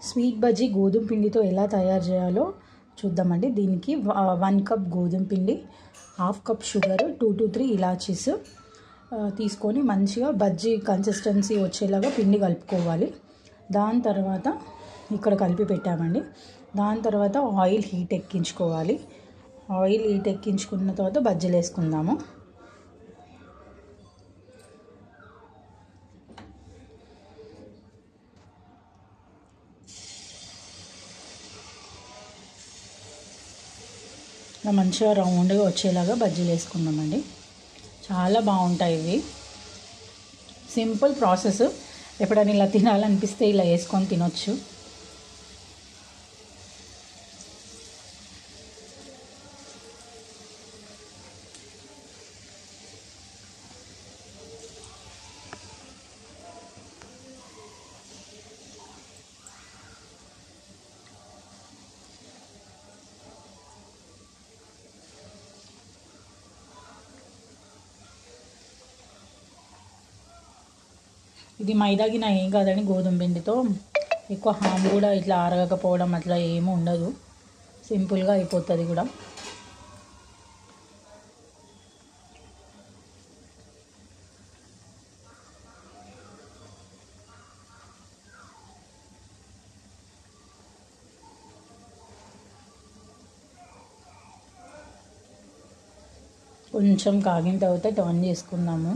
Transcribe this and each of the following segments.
Sweet bajji గోధుమ పిండితో ఎలా తయారు చేయాలో చూద్దామండి. దీనికి 1 కప్ గోధుమ పిండి, 1/2 కప్ షుగర్, 2 to 3 ఇలాచీస్ తీసుకొని మంచిగా బజ్జీ కన్సిస్టెన్సీ వచ్చేలాగా పిండి కలుపుకోవాలి. దాని తర్వాత ఇక్కడ కలిపి పెట్టామండి. దాని తర్వాత ఆయిల్ హీట్ ఎక్కించుకోవాలి. ఆయిల్ హీట్ ఎక్కించుకున్న తర్వాత బజ్జీలు వేసుకుందాము. మంచిగా రౌండ్గా వచ్చేలాగా బజ్జీలు వేసుకుందామండి. చాలా బాగుంటాయి ఇవి. Simple process. ఎప్పుడైనా ఇలా తినాలనిపిస్తే ఇలా వేసుకొని తినొచ్చు. ఇది మైదాగిన ఏం కాదండి, గోధుమ పిండితో ఎక్కువ హామ్ కూడా ఇట్లా ఆరగకపోవడం అట్లా ఏమీ ఉండదు. సింపుల్గా అయిపోతుంది కూడా. కొంచెం కాగిన తర్వాత టర్న్ చేసుకుందాము.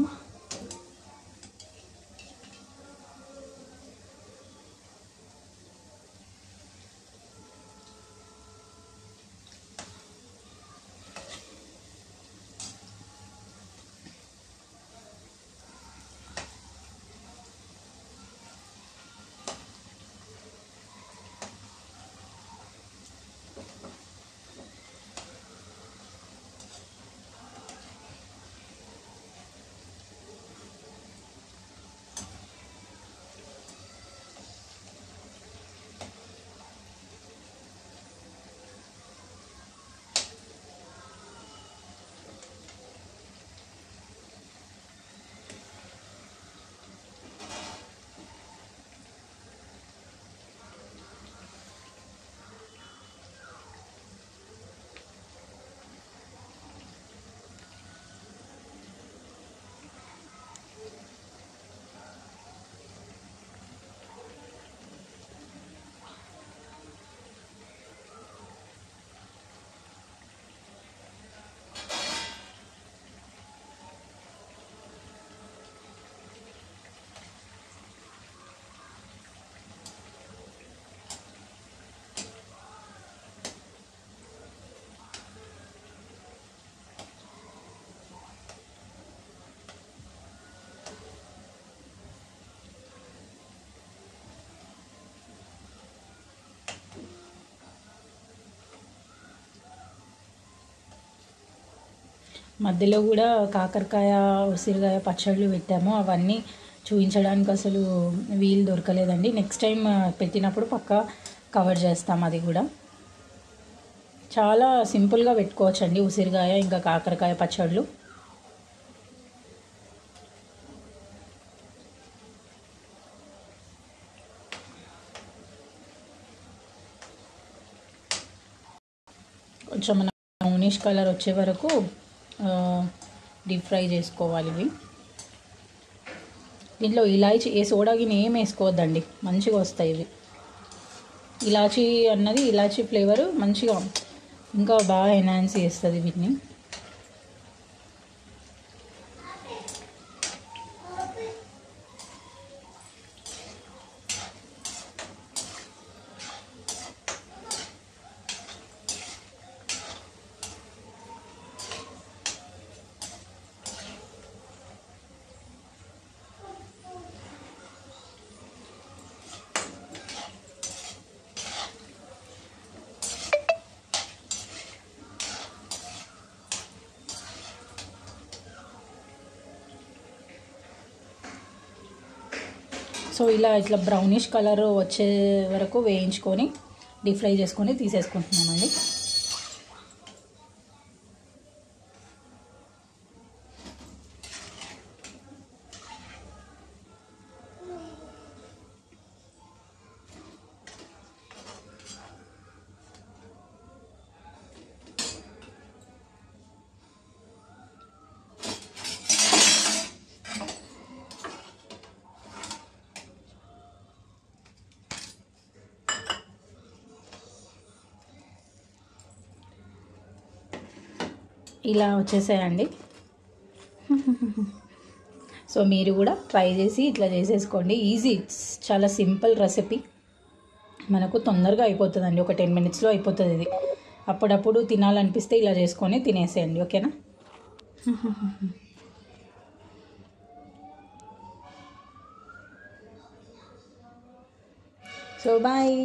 మధ్యలో కూడా కాకరకాయ, ఉసిరికాయ పచ్చళ్ళు పెట్టాము. అవన్నీ చూపించడానికి అసలు వీలు దొరకలేదండి. నెక్స్ట్ టైం పెట్టినప్పుడు పక్కా కవర్ చేస్తాం. అది కూడా చాలా సింపుల్గా పెట్టుకోవచ్చండి ఉసిరికాయ ఇంకా కాకరకాయ పచ్చళ్ళు. కొంచెం మన బ్రౌనిష్ కలర్ వచ్చే వరకు డీప్ ఫ్రై చేసుకోవాలి ఇవి. దీంట్లో ఇలాచీ సోడా గిన్నె ఏం వేసుకోవద్దండి, మంచిగా వస్తాయి ఇవి. ఇలాచీ అన్నది ఇలాచీ ఫ్లేవర్ మంచిగా ఇంకా బాగా ఎన్హాన్స్ చేస్తుంది వీటిని. సో ఇట్లా బ్రౌనిష్ కలర్ వచ్చే వరకు వేయించుకొని డీప్ ఫ్రై చేసుకొని తీసేసుకుంటున్నామండి. ఇలా వచ్చేసాయండి. సో మీరు కూడా ట్రై చేసి ఇట్లా చేసేసుకోండి. ఈజీ, చాలా సింపుల్ రెసిపీ, మనకు తొందరగా అయిపోతుందండి. ఒక 10 minutesలో అయిపోతుంది ఇది. అప్పుడప్పుడు తినాలనిపిస్తే ఇలా చేసుకొని తినేసేయండి. ఓకేనా? So bye.